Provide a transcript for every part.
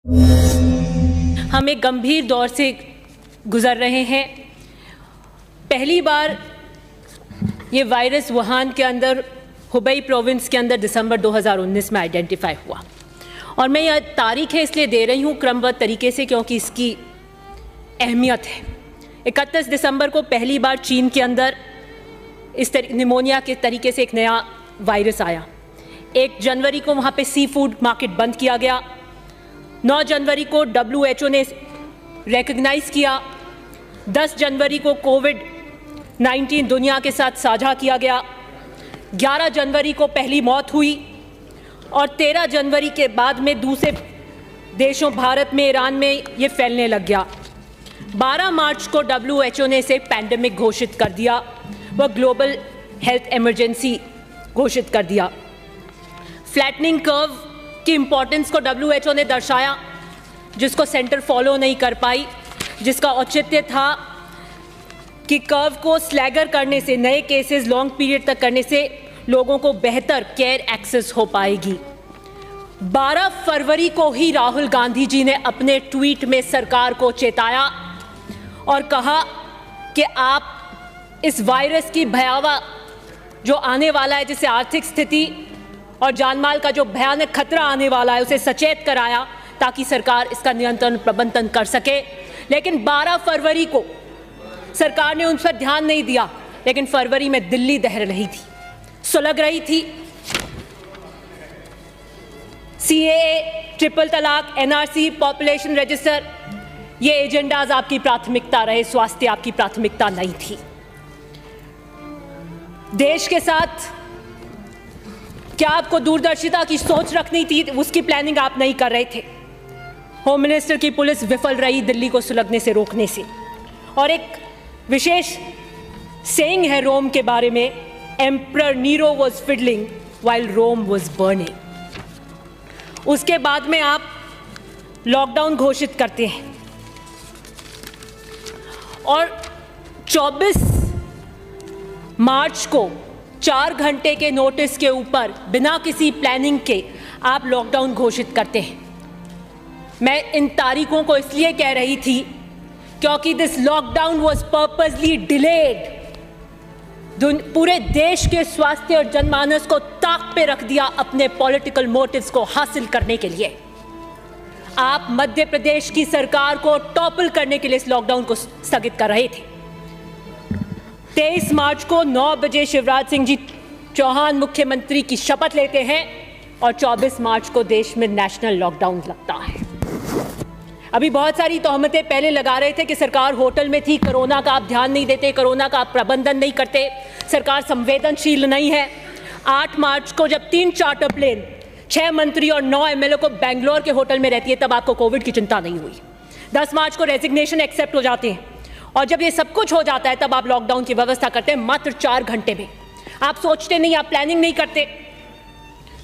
हम एक गंभीर दौर से गुजर रहे हैं। पहली बार ये वायरस वुहान के अंदर, हुबई प्रोविंस के अंदर दिसंबर 2019 में आइडेंटिफाई हुआ। और मैं यह तारीखें इसलिए दे रही हूँ क्रमबद्ध तरीके से क्योंकि इसकी अहमियत है। 31 दिसंबर को पहली बार चीन के अंदर इस निमोनिया के तरीके से एक नया वायरस आया। 1 जनवरी को वहाँ पे सी फूड मार्केट बंद किया गया। 9 जनवरी को WHO ने रिकग्नाइज किया। 10 जनवरी को कोविड-19 दुनिया के साथ साझा किया गया। 11 जनवरी को पहली मौत हुई और 13 जनवरी के बाद में दूसरे देशों, भारत में, ईरान में ये फैलने लग गया। 12 मार्च को WHO ने इसे पैंडेमिक घोषित कर दिया, वह ग्लोबल हेल्थ इमरजेंसी घोषित कर दिया। फ्लैटनिंग कर्व की इम्पोर्टेंस को WHO ने दर्शाया, जिसको सेंटर फॉलो नहीं कर पाई, जिसका औचित्य था कि कर्व को स्लैगर करने से, नए केसेस लॉन्ग पीरियड तक करने से लोगों को बेहतर केयर एक्सेस हो पाएगी। 12 फरवरी को ही राहुल गांधी जी ने अपने ट्वीट में सरकार को चेताया और कहा कि आप इस वायरस की भयावह जो आने वाला है, जिससे आर्थिक स्थिति और जानमाल का जो भयानक खतरा आने वाला है, उसे सचेत कराया ताकि सरकार इसका नियंत्रण प्रबंधन कर सके। लेकिन 12 फरवरी को सरकार ने उन पर ध्यान नहीं दिया। लेकिन फरवरी में दिल्ली दहर रही थी, सुलग रही थी। CAA, ट्रिपल तलाक, NRC, पॉपुलेशन रजिस्टर, ये एजेंडाज आपकी प्राथमिकता रहे, स्वास्थ्य आपकी प्राथमिकता नहीं थी। देश के साथ क्या आपको दूरदर्शिता की सोच रखनी थी, उसकी प्लानिंग आप नहीं कर रहे थे। होम मिनिस्टर की पुलिस विफल रही दिल्ली को सुलगने से रोकने से। और एक विशेष सेइंग है रोम के बारे में, emperor Nero was fiddling while Rome was burning. उसके बाद में आप लॉकडाउन घोषित करते हैं और 24 मार्च को 4 घंटे के नोटिस के ऊपर बिना किसी प्लानिंग के आप लॉकडाउन घोषित करते हैं। मैं इन तारीखों को इसलिए कह रही थी क्योंकि this lockdown was purposely delayed. पूरे देश के स्वास्थ्य और जनमानस को ताक पे रख दिया अपने पॉलिटिकल मोटिव्स को हासिल करने के लिए। आप मध्य प्रदेश की सरकार को टॉपल करने के लिए इस लॉकडाउन को स्थगित कर रहे थे। 23 मार्च को 9 बजे शिवराज सिंह जी चौहान मुख्यमंत्री की शपथ लेते हैं और 24 मार्च को देश में नेशनल लॉकडाउन लगता है। अभी बहुत सारी तोहमतें पहले लगा रहे थे कि सरकार होटल में थी, कोरोना का आप ध्यान नहीं देते, कोरोना का आप प्रबंधन नहीं करते, सरकार संवेदनशील नहीं है। 8 मार्च को जब 3 चार्टर प्लेन, 6 मंत्री और 9 MLA को बेंगलोर के होटल में रहती है, तब आपको कोविड की चिंता नहीं हुई। 10 मार्च को रेजिग्नेशन एक्सेप्ट हो जाते हैं और जब ये सब कुछ हो जाता है तब आप लॉकडाउन की व्यवस्था करते हैं मात्र 4 घंटे में। आप सोचते नहीं, आप प्लानिंग नहीं करते।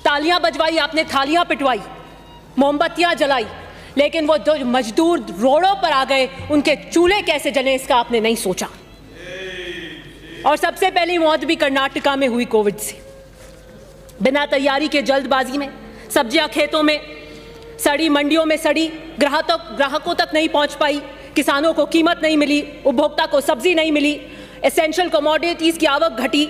तालियां बजवाई आपने, थालियां पिटवाई, मोमबत्तियां जलाई, लेकिन वो जो मजदूर रोडों पर आ गए उनके चूल्हे कैसे जले इसका आपने नहीं सोचा। और सबसे पहली मौत भी कर्नाटका में हुई कोविड से। बिना तैयारी के जल्दबाजी में सब्जियां खेतों में सड़ी, मंडियों में सड़ी, ग्राहकों तक नहीं पहुंच पाई, किसानों को कीमत नहीं मिली, उपभोक्ता को सब्जी नहीं मिली, एसेंशियल कमोडिटीज की आवक घटी,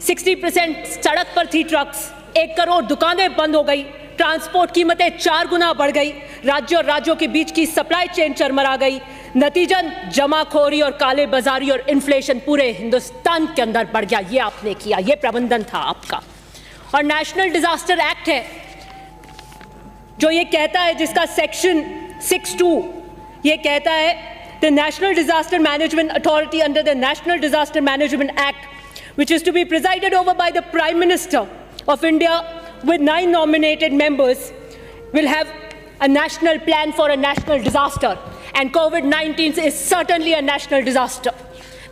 60% सड़क पर थी ट्रक्स, 1 करोड़ दुकानें बंद हो गई, ट्रांसपोर्ट कीमतें 4 गुना बढ़ गई, राज्यों और राज्यों के बीच की सप्लाई चेन चरमरा गई। नतीजन जमाखोरी और काले बाजारी और इन्फ्लेशन पूरे हिंदुस्तान के अंदर बढ़ गया। ये आपने किया, ये प्रबंधन था आपका। और नेशनल डिजास्टर एक्ट है जो ये कहता है, जिसका सेक्शन 6(2) ये कहता है, the national disaster management authority under the national disaster management act which is to be presided over by the prime minister of India with 9 nominated members will have a national plan for a national disaster and COVID-19 is certainly a national disaster।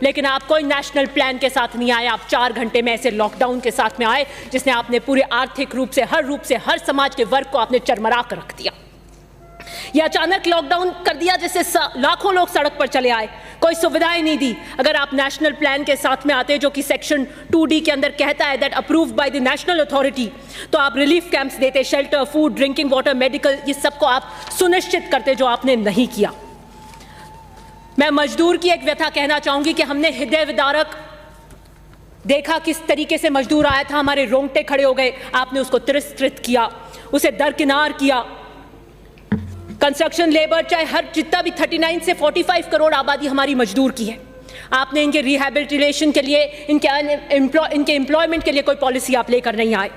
लेकिन आप कोई national plan के साथ नहीं आए, आप 4 घंटे में ऐसे लॉकडाउन के साथ में आए जिसने आपने पूरे आर्थिक रूप से, हर रूप से, हर समाज के वर्ग को आपने चरमरा कर रख दिया। यह अचानक लॉकडाउन कर दिया जिससे लाखों लोग सड़क पर चले आए। कोई सुविधाएं नहीं दी। अगर आप नेशनल प्लान के साथ में आते जो कि सेक्शन 2D के अंदर कहता है that approved by the national authority, तो आप रिलीफ कैंप्स देते, shelter, food, drinking water, medical, ये सबको आप सुनिश्चित करते, जो आपने नहीं किया। मैं मजदूर की एक व्यथा कहना चाहूंगी कि हमने हृदय विदारक देखा किस तरीके से मजदूर आया था, हमारे रोंगटे खड़े हो गए। आपने उसको तिरस्कृत किया, उसे दरकिनार किया। कंस्ट्रक्शन लेबर चाहे हर जितना भी 39 से 45 करोड़ आबादी हमारी मजदूर की है, आपने इनके रिहैबिलिटेशन के लिए, इनके एम्प्लॉयमेंट के लिए कोई पॉलिसी आप लेकर नहीं आए।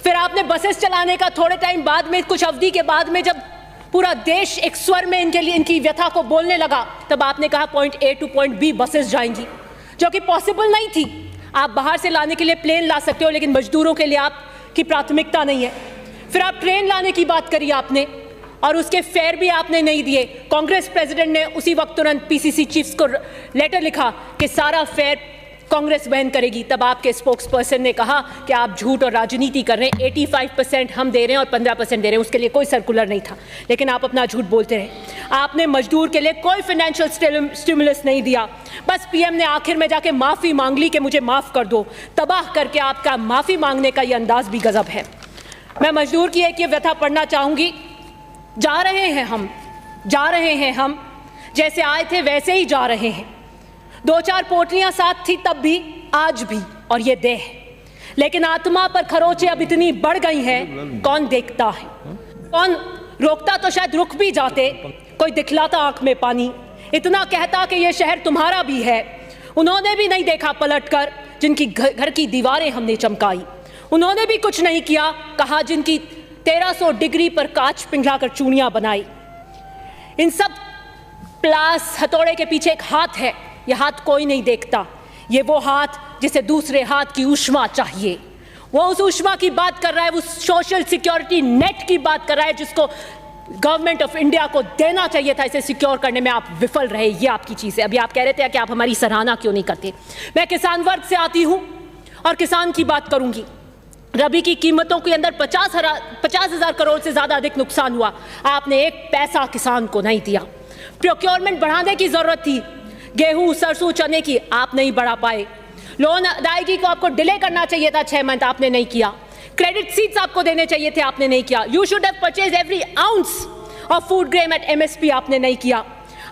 फिर आपने बसेस चलाने का थोड़े टाइम बाद में, कुछ अवधि के बाद में, जब पूरा देश एक स्वर में इनके लिए इनकी व्यथा को बोलने लगा, तब आपने कहा point A two point B buses जाएंगी, जो कि पॉसिबल नहीं थी। आप बाहर से लाने के लिए प्लेन ला सकते हो, लेकिन मजदूरों के लिए आपकी प्राथमिकता नहीं है। फिर आप ट्रेन लाने की बात करी आपने, और उसके फेयर भी आपने नहीं दिए। कांग्रेस प्रेसिडेंट ने उसी वक्त तुरंत PCC चीफ्स को लेटर लिखा कि सारा फेयर कांग्रेस वहन करेगी। तब आपके स्पोक्स पर्सन ने कहा कि आप झूठ और राजनीति कर रहे हैं, 85% हम दे रहे हैं और 15% दे रहे हैं, उसके लिए कोई सर्कुलर नहीं था, लेकिन आप अपना झूठ बोलते रहे। आपने मजदूर के लिए कोई फाइनेंशियल स्टिमुलस नहीं दिया, बस PM ने आखिर में जाके माफ़ी मांग ली कि मुझे माफ़ कर दो। तबाह करके आपका माफ़ी मांगने का ये अंदाज भी गजब है। मैं मजदूर की एक ये व्यथा पढ़ना चाहूँगी। जा रहे हैं हम, जैसे आए थे वैसे ही जा रहे हैं। 2-4 पोटलियां साथ थी तब भी, आज भी, और ये देह, लेकिन आत्मा पर खरोचे अब इतनी बढ़ गई हैं, कौन देखता है, कौन रोकता? तो शायद रुक भी जाते, कोई दिखलाता आंख में पानी, इतना कहता कि ये शहर तुम्हारा भी है। उन्होंने भी नहीं देखा पलटकर, जिनकी घर की दीवारें हमने चमकाई। उन्होंने भी कुछ नहीं किया, कहा जिनकी 1300 डिग्री पर कांच पिघलाकर चूड़ियां बनाई। इन सब प्लास हथौड़े के पीछे एक हाथ है, यह हाथ कोई नहीं देखता। ये वो हाथ जिसे दूसरे हाथ की ऊष्मा चाहिए, वो उस ऊष्मा की बात कर रहा है, उस सोशल सिक्योरिटी नेट की बात कर रहा है जिसको गवर्नमेंट ऑफ इंडिया को देना चाहिए था। इसे सिक्योर करने में आप विफल रहे, ये आपकी चीज़ है। अभी आप कह रहे थे कि आप हमारी सराहना क्यों नहीं करते। मैं किसान वर्ग से आती हूँ और किसान की बात करूँगी। रबी की कीमतों के अंदर 50,000 करोड़ से ज़्यादा अधिक नुकसान हुआ। आपने एक पैसा किसान को नहीं दिया। प्रोक्योरमेंट बढ़ाने की ज़रूरत थी, गेहूं, सरसों, चने की, आप नहीं बढ़ा पाए। लोन अदायगी को आपको डिले करना चाहिए था 6 मंथ, आपने नहीं किया। क्रेडिट सीट्स आपको देने चाहिए थे, आपने नहीं किया। You should have purchase every ounce of food grain at MSP, आपने नहीं किया।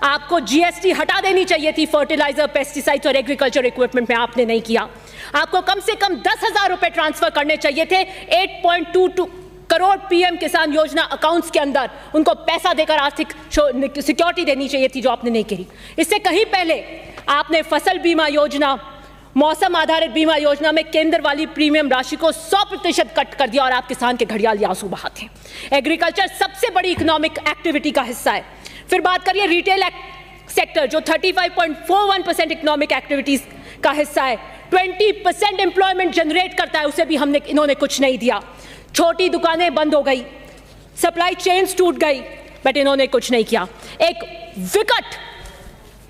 आपको GST हटा देनी चाहिए थी फर्टिलाइजर, पेस्टिसाइड्स और एग्रीकल्चर इक्विपमेंट में, आपने नहीं किया। आपको कम से कम 10,000 रुपए ट्रांसफर करने चाहिए थे 8.22 करोड़ PM किसान योजना अकाउंट्स के अंदर, उनको पैसा देकर आर्थिक सिक्योरिटी देनी चाहिए थी, जो आपने नहीं करी। इससे कहीं पहले आपने फसल बीमा योजना, मौसम आधारित बीमा योजना में केंद्र वाली प्रीमियम राशि को 100% कट कर दिया और आप किसान के घड़ियाली आंसू बहाते हैं। एग्रीकल्चर सबसे बड़ी इकोनॉमिक एक्टिविटी का हिस्सा है। फिर बात करिए रिटेल सेक्टर, जो 35.41% इकोनॉमिक एक्टिविटीज का हिस्सा है, 20% एम्प्लॉयमेंट जनरेट करता है, उसे भी इन्होंने कुछ नहीं दिया। छोटी दुकानें बंद हो गई, सप्लाई चेन्स टूट गई, बट इन्होंने कुछ नहीं किया। एक विकट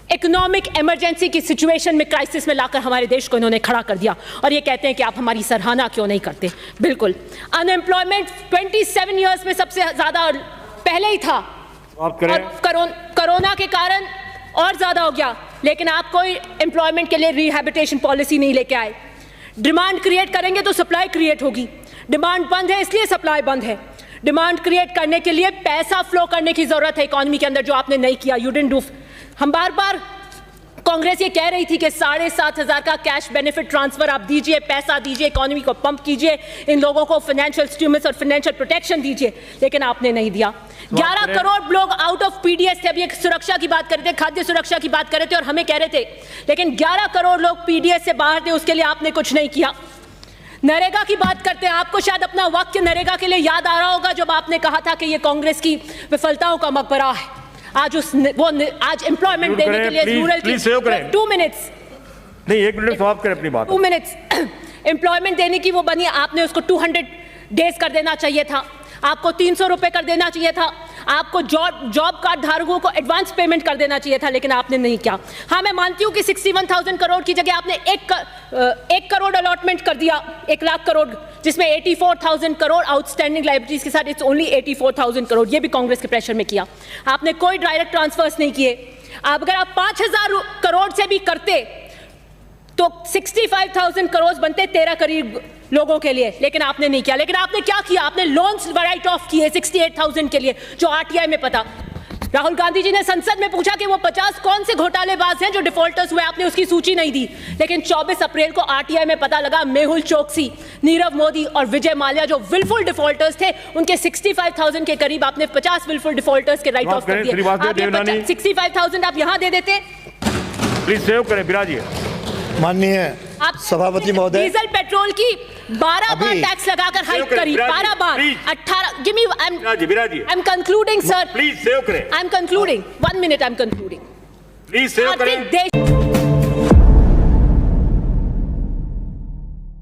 इकोनॉमिक इमरजेंसी की सिचुएशन में, क्राइसिस में लाकर हमारे देश को इन्होंने खड़ा कर दिया, और ये कहते हैं कि आप हमारी सराहना क्यों नहीं करते। बिल्कुल, अनएम्प्लॉयमेंट 27 ईयर्स में सबसे ज्यादा पहले ही था, और कोरोना के कारण और ज्यादा हो गया, लेकिन आप कोई एम्प्लॉयमेंट के लिए रिहैबिलिटेशन पॉलिसी नहीं लेके आए। डिमांड क्रिएट करेंगे तो सप्लाई क्रिएट होगी, डिमांड बंद है इसलिए सप्लाई बंद है। डिमांड क्रिएट करने के लिए पैसा फ्लो करने की जरूरत है इकोनॉमी के अंदर, जो आपने नहीं किया। You didn't do. हम बार बार, कांग्रेस ये कह रही थी कि 7,500 का कैश बेनिफिट ट्रांसफर आप दीजिए, पैसा दीजिए, इकोनॉमी को पंप कीजिए, इन लोगों को फाइनेंशियल स्टिमुलस और फाइनेंशियल प्रोटेक्शन दीजिए, लेकिन आपने नहीं दिया। 11 करोड़ लोग आउट ऑफ PDS थे। अभी एक सुरक्षा की बात कर रहे थे, खाद्य सुरक्षा की बात कर रहे थे और हमें कह रहे थे, लेकिन 11 करोड़ लोग PDS से बाहर थे, उसके लिए आपने कुछ नहीं किया। नरेगा की बात करते हैं, आपको शायद अपना वाक्य नरेगा के लिए याद आ रहा होगा, जब आपने कहा था कि ये कांग्रेस की विफलताओं का मकबरा है। आज आज एम्प्लॉयमेंट देने के लिए रूरल की 2 मिनट्स नहीं, 1 मिनट समाप्त करें अपनी बात। 2 मिनट्स एम्प्लॉयमेंट देने की वो बनी, आपने उसको 200 डेज कर देना चाहिए था, आपको 300 रुपए कर देना चाहिए था, आपको जॉब कार्ड धारकों को एडवांस पेमेंट कर देना चाहिए था, लेकिन आपने नहीं किया। हाँ, मैं मानती हूँ कि 61,000 करोड़ की जगह आपने 1 करोड़ अलॉटमेंट कर दिया, 1 लाख करोड़, जिसमें 84,000 करोड़ आउटस्टैंडिंग लाइबिलिटीज के साथ, इट्स ओनली 84,000 करोड़। ये भी कांग्रेस के प्रेशर में किया। आपने कोई डायरेक्ट ट्रांसफर्स नहीं किए, अगर आप 5,000 करोड़ से भी करते तो 65,000 करोड़ बनते 13 करोड़ लोगों के लिए, लेकिन आपने नहीं किया। लेकिन आपने क्या किया? आपने लोन्स राइट ऑफ किए 68,000 के लिए, जो आरटीआई में पता। राहुल गांधी जी ने संसद में पूछा कि वो 50 कौन से घोटालेबाज हैं जो डिफॉल्टर्स हुए, आपने उसकी सूची नहीं दी। लेकिन 24 अप्रैल को आरटीआई में पता लगा मेहुल चोकसी, नीरव मोदी और विजय माल्या जो विलफुल डिफॉल्टर्स थे, उनके 65,000 के करीब आपने 50 विलफुल डिफॉल्टर्स के राइट ऑफ कर दिए। 65,000 आप यहां दे देते। प्लीज सेव करें बिराजी। माननीय सभापति महोदय, डीजल पेट्रोल की 12 बार टैक्स लगाकर हाइक करी, 12 बार, 18। Give me, I am concluding sir, please save करें। I am concluding, 1 minute, I am concluding. Please save करें।